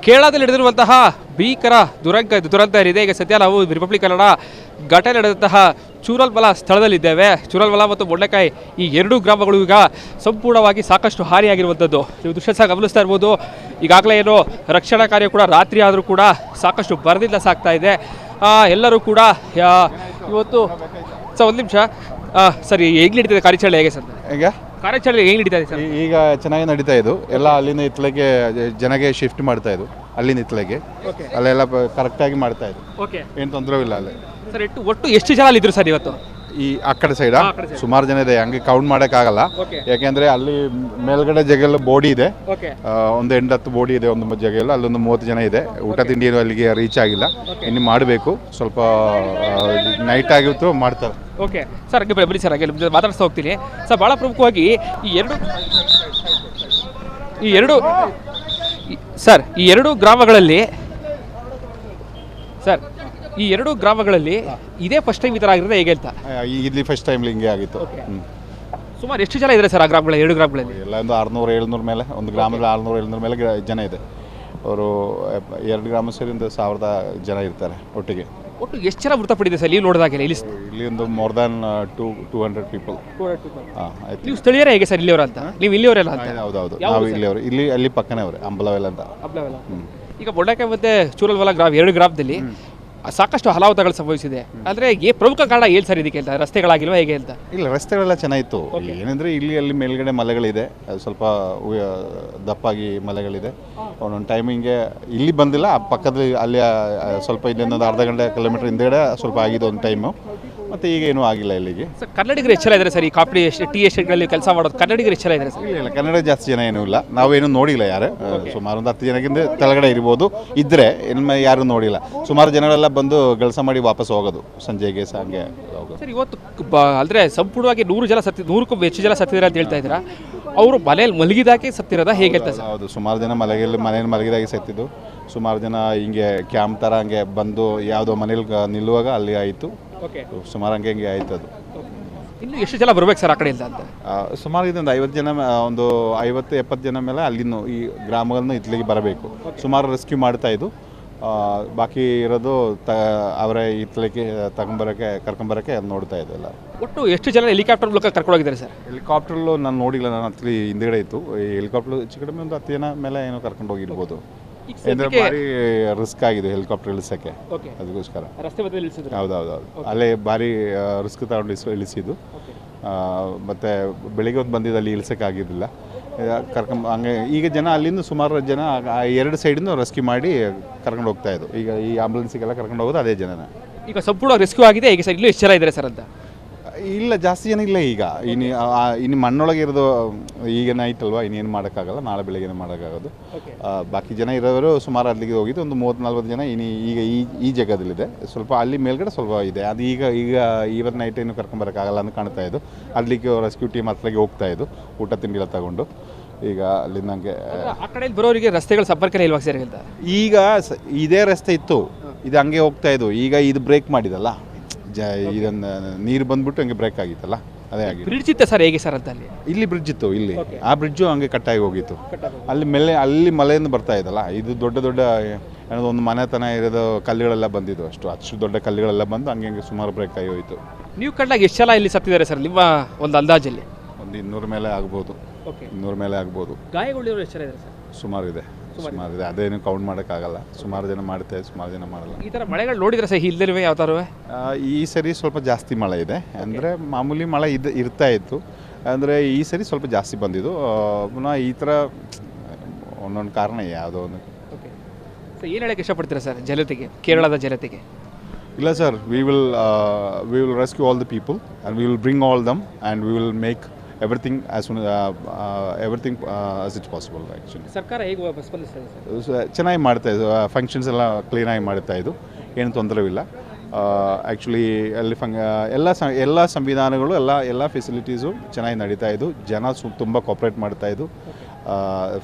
ಕೇರಳದಲ್ಲಿ ನಡೆದಿರುವಂತಹ ಭೀಕರ ದುರಂತ ಏನಿದೆ. ಈಗ ಸದ್ಯ ನಾವು ರಿಪಬ್ಲಿಕ್ ಕನ್ನಡ ಘಟನೆ ನಡೆದಂತಹ ಚೂರಲ್ಮಲ ಸ್ಥಳದಲ್ಲಿದ್ದೇವೆ. ಚೂರಲ್ಮಲ ಮತ್ತು ಮೊಂಡೆಕಾಯಿ ಈ ಎರಡೂ ಗ್ರಾಮಗಳು ಈಗ ಸಂಪೂರ್ಣವಾಗಿ ಸಾಕಷ್ಟು ಹಾನಿಯಾಗಿರುವಂಥದ್ದು ನೀವು ದೃಶ್ಯ ಸಹ ಗಮನಿಸ್ತಾ ಇರ್ಬೋದು. ಈಗಾಗಲೇ ಏನು ರಕ್ಷಣಾ ಕಾರ್ಯ ಕೂಡ ರಾತ್ರಿ ಆದರೂ ಕೂಡ ಸಾಕಷ್ಟು ಬರದಿಂದ ಸಾಗ್ತಾ ಇದೆ. ಎಲ್ಲರೂ ಕೂಡ ಇವತ್ತು ಒಂದು ನಿಮಿಷ ಸರಿ ಹೇಗೆ ನಡೀತಿದೆ ಕಾರ್ಯಾಚರಣೆ ಹೇಗೆ ಸರ್? ಈಗ ಕಾರ್ಯಾಚರಣೆ ಹೇಗೆ ನಡೀತಾ ಇದೆ ಸರ್? ಈಗ ಚೆನ್ನಾಗಿ ನಡೀತಾ ಇದ್ದು ಎಲ್ಲ ಅಲ್ಲಿಂದ ಇತ್ಲೆಗೆ ಜನಗೆ ಶಿಫ್ಟ್ ಮಾಡ್ತಾ ಇದ್ದು ಅಲ್ಲಿಂದ ಇತ್ಲೆಗೆ ಅಲ್ಲೆಲ್ಲ ಕರೆಕ್ಟಾಗಿ ಮಾಡ್ತಾ ಇದ್ದು. ಏನು ತೊಂದರೆ ಇಲ್ಲ ಅಲ್ಲಿ ಸರ್. ಒಟ್ಟು ಎಷ್ಟು ಜನ ಅಲ್ಲಿದ್ರು ಸರ್ ಇವತ್ತು? ಈ ಆ ಕಡೆ ಸೈಡ್ ಸುಮಾರು ಜನ ಇದೆ, ಹಂಗೆ ಕೌಂಟ್ ಮಾಡೋಕ್ಕಾಗಲ್ಲ. ಯಾಕೆಂದ್ರೆ ಅಲ್ಲಿ ಮೇಲ್ಗಡೆ ಜಗೆಲ್ಲ ಬೋಡಿ ಇದೆ, ಒಂದು 8-10 ಬೋಡಿ ಇದೆ ಒಂದು ಜಗೆಲ್ಲ. ಅಲ್ಲೊಂದು 30 ಜನ ಇದೆ. ಊಟ ತಿಂಡಿ ಅಲ್ಲಿಗೆ ರೀಚ್ ಆಗಿಲ್ಲ, ಇನ್ನು ಮಾಡಬೇಕು. ಸ್ವಲ್ಪ ನೈಟ್ ಆಗಿತ್ತು ಮಾಡ್ತಾರೆ. ಓಕೆ ಸರ್, ಹಂಗೆ ಬನ್ನಿ ಸರ್, ಹಾಗೆ ಮಾತಾಡ್ತಾ ಹೋಗ್ತೀನಿ ಸರ್. ಭಾಳ ಪ್ರಮುಖವಾಗಿ ಈ ಎರಡು ಗ್ರಾಮಗಳಲ್ಲಿ ಸರ್, ಈ ಎರಡು ಗ್ರಾಮಗಳಲ್ಲಿ ಇದೇ ಫಸ್ಟ್ ಟೈಮ್ ಈ ಥರ ಆಗಿರೋದು ಹೇಗೆ ಅಂತ? ಇಲ್ಲಿ ಫಸ್ಟ್ ಟೈಮ್ ಹಿಂಗೆ ಆಗಿತ್ತು. ಸುಮಾರು ಎಷ್ಟು ಜನ ಇದ್ದಾರೆ ಸರ್ ಆ ಗ್ರಾಮಗಳಲ್ಲಿ, ಎರಡು ಗ್ರಾಮಗಳಲ್ಲಿ? ಎಲ್ಲ ಒಂದು 600-700 ಮೇಲೆ, ಒಂದು ಗ್ರಾಮದಲ್ಲಿ 600-700 ಮೇಲೆ ಜನ ಇದೆ. ಅವರು 2 ಗ್ರಾಮ ಸೇರಿ ಒಂದು 1000 ಜನ ಇರ್ತಾರೆ ಒಟ್ಟಿಗೆ. ಒಟ್ಟು ಎಷ್ಟು ಜನ ಮೃತಪಟ್ಟಿದೆ ಸರ್ ನೀವು ನೋಡಿದಾಗೆಲ್ಲ? ಇಲ್ಲಿ ಒಂದು ಮೋರ್ ದ್ಯಾನ್ 200 ಪೀಪಲ್. ನೀವು ಸ್ಥಳೀಯರೇ ಹೇಗೆ ಸರ್ ಇಲ್ಲಿಯವರ ಅಂತ? ನೀವು ಇಲ್ಲಿಯವರೆಲ್ಲ ಅಂತ? ಹೌದೌದು, ನಾವು ಇಲ್ಲಿಯವರು. ಅಲ್ಲಿ ಪಕ್ಕನೇ ಅವರೇ, ಅಂಬಲವೆಲ್ಲ ಅಂತ. ಈಗ ಮೊಂಡೆಕಾಯಿ ಮತ್ತೆ ಚೂರಲ್ಮಲ ಎರಡು ಗ್ರಾಮದಲ್ಲಿ ಸಾಕಷ್ಟು ಅನಾಹುತಗಳು ಸಂಭವಿಸಿದೆ. ಅಂದ್ರೆ ಪ್ರಮುಖ ಕಾರಣ ಏನು ಸರ್ ಇದಕ್ಕೆ ಅಂತ? ರಸ್ತೆಗಳಾಗಿಲ್ವಾ ಹೇಗೆ ಅಂತ? ಇಲ್ಲ, ರಸ್ತೆಗಳೆಲ್ಲ ಚೆನ್ನಾಗಿತ್ತು. ಏನಂದ್ರೆ ಅಲ್ಲಿ ಮೇಲ್ಗಡೆ ಮಲೆಗಳಿದೆ, ಸ್ವಲ್ಪ ದಪ್ಪಾಗಿ ಮಲೆಗಳಿದೆ. ಒಂದೊಂದು ಟೈಮಿಂಗೆ ಇಲ್ಲಿ ಬಂದಿಲ್ಲ, ಪಕ್ಕದಲ್ಲಿ ಅಲ್ಲಿ ಸ್ವಲ್ಪ ಇಲ್ಲಿಂದ ಅರ್ಧ ಗಂಟೆ ಕಿಲೋಮೀಟರ್ ಹಿಂದೆಗಡೆ ಸ್ವಲ್ಪ ಆಗಿದೆ ಒಂದು ಟೈಮು. ಮತ್ತೆ ಈಗ ಏನೂ ಆಗಿಲ್ಲ ಇಲ್ಲಿಗೆ. ಸರ್, ಕನ್ನಡಿಗರು ಹೆಚ್ಚಳ ಇದ್ದಾರೆ ಸರ್ ಈ ಕಾಫಿ ಟೀ ಎಸ್ಟೇಟ್ಗಳಲ್ಲಿ ಕೆಲಸ ಮಾಡೋದು? ಕನ್ನಡಿಗರು ಹೆಚ್ಚಳ ಇದ್ದಾರೆ ಸರ್? ಇಲ್ಲ, ಕನ್ನಡ ಜಾಸ್ತಿ ಜನ ಏನೂ ಇಲ್ಲ, ನಾವೇನು ನೋಡಿಲ್ಲ. ಯಾರು ಸುಮಾರು ಒಂದು 10 ಜನಕ್ಕಿಂತ ಕೆಳಗಡೆ ಇರ್ಬೋದು, ಇದ್ರೆ ಇನ್ನು ಯಾರು ನೋಡಿಲ್ಲ. ಸುಮಾರು ಜನಗಳೆಲ್ಲ ಬಂದು ಕೆಲಸ ಮಾಡಿ ವಾಪಸ್ ಹೋಗೋದು ಸಂಜೆಗೆ ಹಂಗೆ ಹೋಗೋದು. ಸರ್, ಇವತ್ತು ಅಂದರೆ ಸಂಪೂರ್ಣವಾಗಿ 100ಕ್ಕೂ ಹೆಚ್ಚು ಜನ ಸತ್ತಿದ್ದಾರೆ ಅಂತ ಹೇಳ್ತಾ ಇದ್ದೀರಾ? ಅವರು ಮನೇಲಿ ಮಲಗಿದಾಗೆ ಸತ್ತಿರೋದಾ ಹೇಗೆ ಅಂತ ಸರ್? ಹೌದು, ಸುಮಾರು ಜನ ಮನೆಯಲ್ಲಿ ಮಲಗಿದಾಗೆ ಸತ್ತಿದ್ದು. ಸುಮಾರು ಜನ ಹಿಂಗೆ ಕ್ಯಾಂಪ್ ಥರ ಹಂಗೆ ಬಂದು ಯಾವುದೋ ಮನೇಲಿ ನಿಲ್ಲುವಾಗ ಅಲ್ಲಿ ಆಯಿತು. ಸುಮಾರು ಹಂಗೆ ಆಯ್ತು. ಅದು ಇನ್ನು ಎಷ್ಟು ಜನ ಬರ್ಬೇಕು ಸರ್ ಆ ಕಡೆಯಿಂದ ಅಂತ? ಸುಮಾರು ಇದೊಂದು 50 ಜನ, ಒಂದು 50-70 ಜನ ಮೇಲೆ ಅಲ್ಲಿಂದ ಈ ಗ್ರಾಮಗಳನ್ನು ಇತ್ಲಿಗೆ ಬರಬೇಕು. ಸುಮಾರು ರೆಸ್ಕ್ಯೂ ಮಾಡ್ತಾ ಇದ್ದು, ಬಾಕಿ ಇರೋದು ಅವರೇ ಇತ್ಲಿಗೆ ಕರ್ಕೊಂಬರೋಕ್ಕೆ ನೋಡ್ತಾ ಇದ್ದು ಎಲ್ಲ. ಒಟ್ಟು ಎಷ್ಟು ಜನ ಹೆಲಿಕಾಪ್ಟರ್ ಮೂಲಕ ಕರ್ಕೊಂಡೋಗಿದ್ದಾರೆ ಸರ್? ಹೆಲಿಕಾಪ್ಟ್ರಲ್ಲೂ ನಾನು ನೋಡಿಲ್ಲ, ನಾನು ಹತ್ಲಿ ಹಿಂದ್ಗಡೆ ಇತ್ತು. ಈ ಹೆಲಿಕಾಪ್ಟರ್ ಹೆಚ್ಚು ಕಡಿಮೆ ಒಂದು 10 ಜನ ಮೇಲೆ ಏನೋ ಕರ್ಕೊಂಡು ಹೋಗಿರ್ಬೋದು. ಅಂದರೆ ಭಾರಿ ರಿಸ್ಕ್ ಆಗಿದೆ ಹೆಲಿಕಾಪ್ಟರ್ ಇಳಿಸೋಕ್ಕೆ, ಅದಕ್ಕೋಸ್ಕರ. ಹೌದೌದು, ಅಲ್ಲೇ ಭಾರಿ ರಿಸ್ಕ್ ತಗೊಂಡು ಇಳಿಸಿದ್ದು. ಮತ್ತು ಬೆಳಿಗ್ಗೆ ಹೊತ್ತು ಬಂದಿದ್ದು ಅಲ್ಲಿ ಇಳಿಸೋಕ್ಕಾಗಿರಲಿಲ್ಲ, ಹಂಗೆ. ಈಗ ಜನ ಅಲ್ಲಿಂದ ಸುಮಾರು ಜನ 2 ಸೈಡಿಂದ ರೆಸ್ಕ್ಯೂ ಮಾಡಿ ಕರ್ಕೊಂಡು ಹೋಗ್ತಾ ಇದ್ದು. ಈಗ ಈ ಆಂಬುಲೆನ್ಸಿಗೆಲ್ಲ ಕರ್ಕೊಂಡು ಹೋಗೋದು ಅದೇ ಜನನ. ಈಗ ಸಂಪೂರ್ಣ ರೆಸ್ಕ್ಯೂ ಆಗಿದೆ ಈಗ ಸರ್? ಇಲ್ಲೂ ಎಷ್ಟು ಜನ ಇದ್ದಾರೆ ಸರ್ ಅಂತ? ಇಲ್ಲ, ಜಾಸ್ತಿ ಜನ ಇಲ್ಲ ಈಗ. ಇನ್ನು ಮಣ್ಣೊಳಗೆ ಇರೋದು ಈಗ ನೈಟ್ ಅಲ್ವಾ, ಇನ್ನೇನು ಮಾಡೋಕ್ಕಾಗಲ್ಲ, ನಾಳೆ ಬೆಳಗ್ಗೆ ಮಾಡೋಕ್ಕಾಗೋದು. ಬಾಕಿ ಜನ ಇರೋರು ಸುಮಾರು ಅಲ್ಲಿಗೆ ಹೋಗಿದ್ದು ಒಂದು 30-40 ಜನ ಈಗ ಈ ಜಾಗದಲ್ಲಿದೆ. ಸ್ವಲ್ಪ ಅಲ್ಲಿ ಮೇಲ್ಗಡೆ ಸ್ವಲ್ಪ ಇದೆ, ಅದು ಈಗ ಇವತ್ತು ನೈಟ್ ಏನು ಕರ್ಕೊಂಬರೋಕ್ಕಾಗಲ್ಲ ಅಂತ ಕಾಣ್ತಾ ಇದ್ದು. ಅಲ್ಲಿಗೆ ರೆಸ್ಕ್ಯೂ ಟೀಮ್ ಹತ್ಲಾಗಿ ಹೋಗ್ತಾ ಇದ್ದು, ಊಟ ತಿಂಡಿ ಎಲ್ಲ ತಗೊಂಡು. ಈಗ ಅಲ್ಲಿ ನನಗೆ ಆ ಕಡೆಯಲ್ಲಿ ಬರೋರಿಗೆ ರಸ್ತೆಗಳ ಸಂಪರ್ಕನೇ ಇಲ್ವಾ ಸರ್? ಈಗ ಇದೇ ರಸ್ತೆ ಇತ್ತು, ಇದು ಹಂಗೆ ಹೋಗ್ತಾ ಇದ್ದು. ಈಗ ಇದು ಬ್ರೇಕ್ ಮಾಡಿದಲ್ಲ, ಇದನ್ನು ನೀರು ಬಂದ್ಬಿಟ್ಟು ಹಂಗೆ ಬ್ರೇಕ್ ಆಗಿತ್ತಲ್ಲ, ಅದೇ ಆಗಿದೆ. ಬ್ರಿಡ್ಜ್ ಇತ್ತು ಸರ್ ಹೇಗೆ ಸರ್ ಅಂತ? ಇಲ್ಲಿ ಬ್ರಿಡ್ಜ್ ಇತ್ತು, ಇಲ್ಲಿ ಆ ಬ್ರಿಡ್ಜು ಹಂಗೆ ಕಟ್ಟಾಗಿ ಹೋಗಿತ್ತು. ಅಲ್ಲಿ ಮಲೆಯಿಂದ ಬರ್ತಾ ಇದ್ದಲ್ಲ, ಇದು ದೊಡ್ಡ ಏನೋ ಒಂದು ಮನೆತನ ಇರೋದು ಕಲ್ಲುಗಳೆಲ್ಲ ಬಂದಿದ್ದು, ಅಷ್ಟು ದೊಡ್ಡ ಕಲ್ಲುಗಳೆಲ್ಲ ಬಂದು ಹಂಗೆ ಸುಮಾರು ಬ್ರೇಕ್ ಆಗಿ ಹೋಯಿತು. ನೀವು ಕಂಡಾಗ ಎಷ್ಟು ಜನ ಇಲ್ಲಿ ಸತ್ತಿದ್ದಾರೆ ಸರ್ ನಿಮ್ಮ ಒಂದು ಅಂದಾಜಲ್ಲಿ? ಒಂದು 200 ಮೇಲೆ ಆಗ್ಬೋದು. 200 ಮೇಲೆ ಆಗ್ಬೋದು. ಗಾಯಗೊಂಡಿರೋ ಎಷ್ಟು ಜನ ಇದ್ದಾರೆ ಸರ್? ಸುಮಾರು ಇದೆ. ಅದೇನು ಕೌಂಟ್ ಮಾಡೋಕ್ಕಾಗಲ್ಲ. ಸುಮಾರು ಜನ ಮಾಡ್ತೇವೆ, ಸುಮಾರು ಜನ ಮಾಡಲ್ಲ. ಈ ಥರ ಮಳೆಗಳು ನೋಡಿದ್ರೆ ಸರ್ ಇಲ್ಲದಿರುವೆ ಯಾವ ಥರ? ಈ ಸರಿ ಸ್ವಲ್ಪ ಜಾಸ್ತಿ ಮಳೆ ಇದೆ. ಅಂದರೆ ಮಾಮೂಲಿ ಮಳೆ ಇರ್ತಾ ಇತ್ತು, ಅಂದರೆ ಈ ಸರಿ ಸ್ವಲ್ಪ ಜಾಸ್ತಿ ಬಂದಿದ್ದು. ಪುನಃ ಈ ಥರ ಒಂದೊಂದು ಕಾರಣ ಯಾವುದೋ ಒಂದು. ಸರ್, ಏನು ಹೇಳೋಕ್ಕೆ ಇಷ್ಟಪಡ್ತೀರಾ ಸರ್ ಜನತೆಗೆ, ಕೇರಳದ ಜನತೆಗೆ? ಇಲ್ಲ sir, we will rescue all the people and we will bring all them and we will make everything as it's possible actually. ಸರ್ಕಾರ ಹೇಗೆ ಸ್ಪಂದಿಸ್ತಾ ಇದೆ? ಚೆನ್ನಾಗಿ ಮಾಡ್ತಾ ಇದ್ದು, ಫಂಕ್ಷನ್ಸ್ ಎಲ್ಲ ಕ್ಲೀನಾಗಿ ಮಾಡ್ತಾ ಇದ್ದು, ಏನು ತೊಂದರೆವಿಲ್ಲ. ಆ್ಯಕ್ಚುಲಿ ಅಲ್ಲಿ ಎಲ್ಲ ಸಂವಿಧಾನಗಳು ಎಲ್ಲ ಫೆಸಿಲಿಟೀಸು ಚೆನ್ನಾಗಿ ನಡೀತಾ ಇದ್ದು. ಜನ ತುಂಬ ಕೋಪ್ರೇಟ್ ಮಾಡ್ತಾಯಿದ್ದು,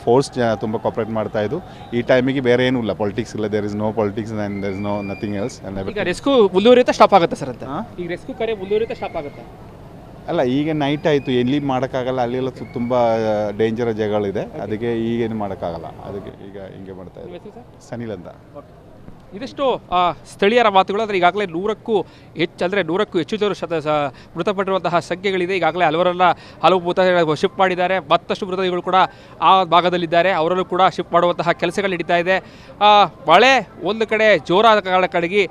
ಫೋರ್ಸ್ ತುಂಬ ಕೋಪ್ರೇಟ್ ಮಾಡ್ತಾಯಿದ್ದು. ಈ ಟೈಮಿಗೆ ಬೇರೆ ಏನೂ ಇಲ್ಲ, ಪಾಲಿಟಿಕ್ಸ್ ಇಲ್ಲ. There is no politics and there is nothing else. ಈಗ ರೆಸ್ಕ್ಯೂ ಮುಂದುವರಿಯುತ್ತಾ ಸ್ಟಾಪ್ ಆಗುತ್ತೆ ಸರ್ ಅಂತ? ಈಗ ರೆಸ್ಕ್ಯೂ ಕಾರ್ಯ ಮುಂದುವರಿಯುತ್ತಾ ಸ್ಟಾಪ್ ಆಗುತ್ತೆ? ಅಲ್ಲ ಈಗ ನೈಟ್ ಆಯಿತು, ಎಲ್ಲಿ ಮಾಡೋಕ್ಕಾಗಲ್ಲ, ಅಲ್ಲೆಲ್ಲ ತುಂಬ ಡೇಂಜರ್ ಜಾಗಗಳಿದೆ, ಅದಕ್ಕೆ ಈಗೇನು ಮಾಡೋಕ್ಕಾಗಲ್ಲ, ಅದಕ್ಕೆ ಈಗ ಹಿಂಗೆ ಮಾಡ್ತಾ ಇದ್ದೀವಿ. ಸನಿಲ್ ಅಂತ. ಇದಿಷ್ಟು ಸ್ಥಳೀಯರ ಮಾತುಗಳು. ಅಂದರೆ ಈಗಾಗಲೇ 100ಕ್ಕೂ ಹೆಚ್ಚು ಜನರು ಮೃತಪಟ್ಟಿರುವಂತಹ ಸಂಖ್ಯೆಗಳಿದೆ. ಈಗಾಗಲೇ ಹಲವು ಮೃತದೇಹಗಳು ಶಿಫ್ಟ್ ಮಾಡಿದ್ದಾರೆ. ಮತ್ತಷ್ಟು ಮೃತದೇಹಗಳು ಕೂಡ ಆ ಭಾಗದಲ್ಲಿದ್ದಾರೆ, ಅವರಲ್ಲೂ ಕೂಡ ಶಿಫ್ಟ್ ಮಾಡುವಂತಹ ಕೆಲಸಗಳು ನಡೀತಾ ಇದೆ. ಮಳೆ ಒಂದು ಕಡೆ ಜೋರಾದ ಕಡೆಗೆ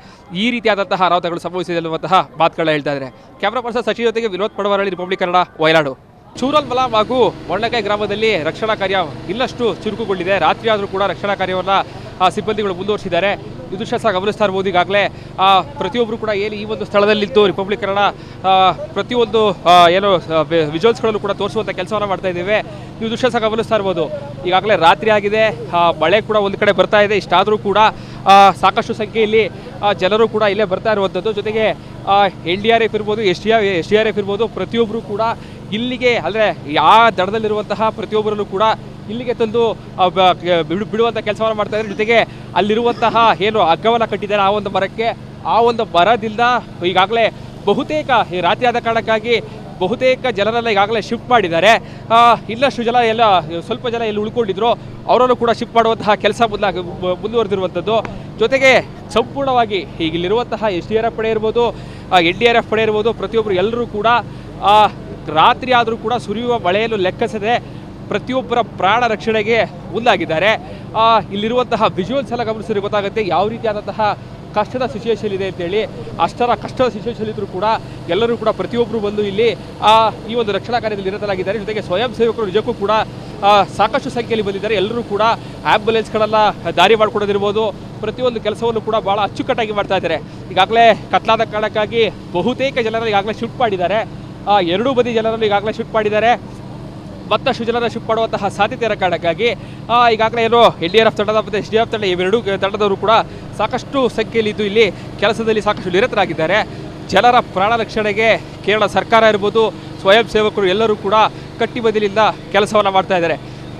ಈ ರೀತಿಯಾದಂತಹ ಅನಾಹುತಗಳು ಸಂಭವಿಸಿದೆ ಅನ್ನುವಂತಹ ಮಾತುಗಳನ್ನ ಹೇಳ್ತಾ ಇದ್ದಾರೆ. ಕ್ಯಾಮ್ರಾ ಪರ್ಸನ್ ಸಚಿನ್ ಜೊತೆಗೆ ವಿನೋದ್ ಪಡವರಳ್ಳಿ, ರಿಪಬ್ಲಿಕ್ ಕನ್ನಡ, ವಯನಾಡು. ಚೂರಲ್ಮಲ ಹಾಗೂ ಮೊಂಡಕಾಯಿ ಗ್ರಾಮದಲ್ಲಿ ರಕ್ಷಣಾ ಕಾರ್ಯ ಇನ್ನಷ್ಟು ಚುರುಕುಗೊಂಡಿದೆ. ರಾತ್ರಿ ಆದರೂ ಕೂಡ ರಕ್ಷಣಾ ಕಾರ್ಯವನ್ನು ಸಿಬ್ಬಂದಿಗಳು ಮುಂದುವರಿಸಿದ್ದಾರೆ. ಈ ದೃಶ್ಯ ಸಹ ಗಮನಿಸ್ತಾ ಇರ್ಬೋದು. ಈಗಾಗಲೇ ಪ್ರತಿಯೊಬ್ಬರು ಕೂಡ ಏನು ಈ ಒಂದು ಸ್ಥಳದಲ್ಲಿದ್ದು ರಿಪಬ್ಲಿಕ್ ಕನ್ನಡ ಪ್ರತಿಯೊಂದು ಏನು ವಿಜುವಲ್ಸ್ಗಳನ್ನು ಕೂಡ ತೋರಿಸುವಂಥ ಕೆಲಸವನ್ನು ಮಾಡ್ತಾ ಇದ್ದೇವೆ. ಈ ದೃಶ್ಯ ಸಹ ಗಮನಿಸ್ತಾ ಇರ್ಬೋದು. ಈಗಾಗಲೇ ರಾತ್ರಿ ಆಗಿದೆ, ಮಳೆ ಕೂಡ ಒಂದು ಕಡೆ ಬರ್ತಾ ಇದೆ. ಇಷ್ಟಾದರೂ ಕೂಡ ಸಾಕಷ್ಟು ಸಂಖ್ಯೆಯಲ್ಲಿ ಜನರು ಕೂಡ ಇಲ್ಲೇ ಬರ್ತಾ ಇರುವಂಥದ್ದು. ಜೊತೆಗೆ NDRF ಇರ್ಬೋದು, SDRF ಇರ್ಬೋದು, ಪ್ರತಿಯೊಬ್ಬರು ಕೂಡ ಇಲ್ಲಿಗೆ, ಅಂದರೆ ಆ ದಡದಲ್ಲಿರುವಂತಹ ಪ್ರತಿಯೊಬ್ಬರಲ್ಲೂ ಕೂಡ ಇಲ್ಲಿಗೆ ತಂದು ಬಿಡುವಂಥ ಕೆಲಸವನ್ನು ಮಾಡ್ತಾ ಇದ್ದಾರೆ. ಜೊತೆಗೆ ಅಲ್ಲಿರುವಂತಹ ಏನು ಹಗ್ಗವನ್ನು ಕಟ್ಟಿದ್ದಾರೆ ಆ ಒಂದು ಮರಕ್ಕೆ, ಆ ಒಂದು ಮರದಿಂದ ಈಗಾಗಲೇ ಬಹುತೇಕ ಈ ರಾತ್ರಿ ಆದ ಕಾರಣಕ್ಕಾಗಿ ಬಹುತೇಕ ಜನರೆಲ್ಲ ಈಗಾಗಲೇ ಶಿಫ್ಟ್ ಮಾಡಿದ್ದಾರೆ. ಇನ್ನಷ್ಟು ಜನ ಸ್ವಲ್ಪ ಜನ ಎಲ್ಲಿ ಉಳ್ಕೊಂಡಿದ್ರು ಅವರನ್ನು ಕೂಡ ಶಿಫ್ಟ್ ಮಾಡುವಂತಹ ಕೆಲಸ ಮುಂದುವರೆದಿರುವಂಥದ್ದು. ಜೊತೆಗೆ ಸಂಪೂರ್ಣವಾಗಿ ಈಗ ಇಲ್ಲಿರುವಂತಹ SDRF ಪಡೆ ಇರ್ಬೋದು, NDRF ಪಡೆ ಇರ್ಬೋದು, ಪ್ರತಿಯೊಬ್ಬರು ಎಲ್ಲರೂ ಕೂಡ ರಾತ್ರಿ ಆದರೂ ಕೂಡ ಸುರಿಯುವ ಮಳೆಯನ್ನು ಲೆಕ್ಕಿಸದೆ ಪ್ರತಿಯೊಬ್ಬರ ಪ್ರಾಣ ರಕ್ಷಣೆಗೆ ಮುಂದಾಗಿದ್ದಾರೆ. ಇಲ್ಲಿರುವಂತಹ ವಿಜುವಲ್ಸ್ ಎಲ್ಲ ಗಮನಿಸಿದ್ರೆ ಗೊತ್ತಾಗುತ್ತೆ ಯಾವ ರೀತಿಯಾದಂತಹ ಕಷ್ಟದ ಸಿಚುವೇಶನ್ ಇದೆ ಅಂತೇಳಿ. ಅಷ್ಟರ ಕಷ್ಟದ ಸಿಚುವೇಶನ್ ಇದ್ದರೂ ಕೂಡ ಎಲ್ಲರೂ ಕೂಡ ಪ್ರತಿಯೊಬ್ಬರು ಬಂದು ಇಲ್ಲಿ ಈ ಒಂದು ರಕ್ಷಣಾ ಕಾರ್ಯದಲ್ಲಿ ನಿರತರಾಗಿದ್ದಾರೆ. ಜೊತೆಗೆ ಸ್ವಯಂ ಸೇವಕರು ನಿಜಕ್ಕೂ ಕೂಡ ಸಾಕಷ್ಟು ಸಂಖ್ಯೆಯಲ್ಲಿ ಬಂದಿದ್ದಾರೆ. ಎಲ್ಲರೂ ಕೂಡ ಆ್ಯಂಬುಲೆನ್ಸ್ಗಳೆಲ್ಲ ದಾರಿ ಮಾಡಿಕೊಡೋದಿರ್ಬೋದು, ಪ್ರತಿಯೊಂದು ಕೆಲಸವನ್ನು ಕೂಡ ಭಾಳ ಅಚ್ಚುಕಟ್ಟಾಗಿ ಮಾಡ್ತಾ ಇದ್ದಾರೆ. ಈಗಾಗಲೇ ಕತ್ಲಾದ ಕಾರಣಕ್ಕಾಗಿ ಬಹುತೇಕ ಜನರನ್ನು ಈಗಾಗಲೇ ಶಿಫ್ಟ್ ಮಾಡಿದ್ದಾರೆ. ಎರಡೂ ಬದಿ ಜನರನ್ನು ಈಗಾಗಲೇ ಶಿಫ್ಟ್ ಮಾಡಿದ್ದಾರೆ. ಮತ್ತಷ್ಟು ಜನರ ಶಿಫ್ಟ್ ಮಾಡುವಂತಹ ಸಾಧ್ಯತೆ ಇರೋ ಕಾರಣಕ್ಕಾಗಿ ಈಗಾಗಲೇ ಏನು NDRF ತಂಡದ ಮತ್ತು SDRF ತಂಡ ಇವೆರಡೂ ತಂಡದವರು ಕೂಡ ಸಾಕಷ್ಟು ಸಂಖ್ಯೆಯಲ್ಲಿ ಇದ್ದು ಇಲ್ಲಿ ಕೆಲಸದಲ್ಲಿ ಸಾಕಷ್ಟು ನಿರತರಾಗಿದ್ದಾರೆ. ಜನರ ಪ್ರಾಣ ರಕ್ಷಣೆಗೆ ಕೇರಳ ಸರ್ಕಾರ ಇರ್ಬೋದು, ಸ್ವಯಂ ಸೇವಕರು ಎಲ್ಲರೂ ಕೂಡ ಕಟ್ಟಿಬದಿಲಿಂದ ಕೆಲಸವನ್ನು ಮಾಡ್ತಾ ಇದ್ದಾರೆ.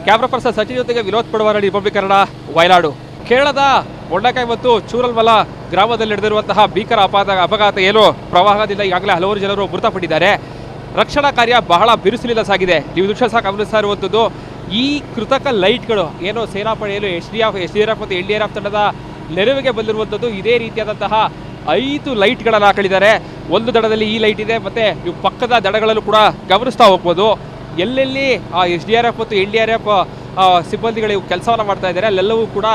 ಕ್ಯಾಮ್ರಾ ಪರ್ಸನ್ ಸಚಿನ್ ಜೊತೆಗೆ ವಿನೋದ್ ಪಡವರಳ್ಳಿ, ರಿಪಬ್ಲಿಕ್ ಕನ್ನಡ, ವಯನಾಡು. ಕೇರಳದ ಮೊಂಡಕಾಯಿ ಮತ್ತು ಚೂರಲ್ಮಲ ಗ್ರಾಮದಲ್ಲಿ ನಡೆದಿರುವಂತಹ ಭೀಕರ ಅಪಘಾತ ಏನು ಪ್ರವಾಹದಿಂದ ಈಗಾಗಲೇ ಹಲವಾರು ಜನರು ಮೃತಪಟ್ಟಿದ್ದಾರೆ. ರಕ್ಷಣಾ ಕಾರ್ಯ ಬಹಳ ಬಿರುಸಿನಿಂದ ಸಾಗಿದೆ. ನೀವು ದೃಶ್ಯ ಸಹ ಗಮನಿಸ್ತಾ ಇರುವಂಥದ್ದು. ಈ ಕೃತಕ ಲೈಟ್ಗಳು ಏನು ಸೇನಾಪಡೆ ಏನು SDRF ಮತ್ತು NDRF ತಂಡದ ನೆರವಿಗೆ ಬಂದಿರುವಂಥದ್ದು, ಇದೇ ರೀತಿಯಾದಂತಹ 5 ಲೈಟ್ಗಳನ್ನು ಹಾಕಲಿದ್ದಾರೆ. ಒಂದು ದಡದಲ್ಲಿ ಈ ಲೈಟ್ ಇದೆ, ಮತ್ತು ನೀವು ಪಕ್ಕದ ದಡಗಳಲ್ಲೂ ಕೂಡ ಗಮನಿಸ್ತಾ ಹೋಗ್ಬೋದು. ಎಲ್ಲೆಲ್ಲಿ SDRF ಮತ್ತು NDRF ಸಿಬ್ಬಂದಿಗಳು ಕೆಲಸವನ್ನು ಮಾಡ್ತಾ ಇದ್ದಾರೆ ಅಲ್ಲೆಲ್ಲವೂ ಕೂಡ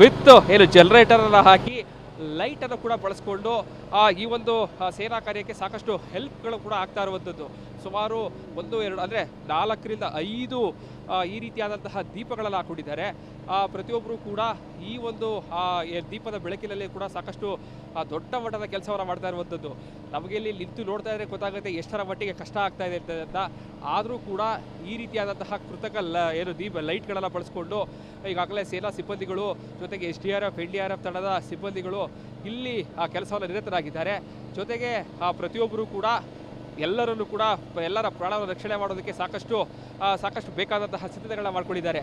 ವಿತ್ ಏನು ಜನರೇಟರನ್ನು ಹಾಕಿ ಲೈಟನ್ನು ಕೂಡ ಬಳಸ್ಕೊಂಡು ಈ ಒಂದು ಸೇನಾ ಕಾರ್ಯಕ್ಕೆ ಸಾಕಷ್ಟು ಹೆಲ್ಪ್ಗಳು ಕೂಡ ಆಗ್ತಾ ಇರುವಂಥದ್ದು. ಸುಮಾರು 1-2 ಅಂದರೆ 4ರಿಂದ 5 ಈ ರೀತಿಯಾದಂತಹ ದೀಪಗಳನ್ನು ಹಾಕೊಂಡಿದ್ದಾರೆ. ಪ್ರತಿಯೊಬ್ಬರು ಕೂಡ ಈ ಒಂದು ದೀಪದ ಬೆಳಕಿನಲ್ಲಿ ಕೂಡ ಸಾಕಷ್ಟು ದೊಡ್ಡ ಮಟ್ಟದ ಕೆಲಸವನ್ನು ಮಾಡ್ತಾ ಇರುವಂಥದ್ದು. ನಮಗೆ ಇಲ್ಲಿ ನಿಂತು ನೋಡ್ತಾ ಇದ್ರೆ ಗೊತ್ತಾಗುತ್ತೆ ಎಷ್ಟರ ಮಟ್ಟಿಗೆ ಕಷ್ಟ ಆಗ್ತಾ ಇದೆ ಅಂತ. ಆದರೂ ಕೂಡ ಈ ರೀತಿಯಾದಂತಹ ಕೃತಕ ಲೈಟ್ಗಳನ್ನು ಬಳಸ್ಕೊಂಡು ಈಗಾಗಲೇ ಸೇನಾ ಸಿಬ್ಬಂದಿಗಳು ಜೊತೆಗೆ SDRF NDRF ತಂಡದ ಸಿಬ್ಬಂದಿಗಳು ಇಲ್ಲಿ ಕೆಲಸವನ್ನು ನಿರತರಾಗಿದ್ದಾರೆ. ಜೊತೆಗೆ ಪ್ರತಿಯೊಬ್ಬರು ಕೂಡ ಎಲ್ಲರಲ್ಲೂ ಕೂಡ ಎಲ್ಲರ ಪ್ರಾಣವನ್ನು ರಕ್ಷಣೆ ಮಾಡೋದಕ್ಕೆ ಸಾಕಷ್ಟು ಬೇಕಾದಂತಹ ಸಿದ್ಧತೆಗಳನ್ನ ಮಾಡ್ಕೊಂಡಿದ್ದಾರೆ.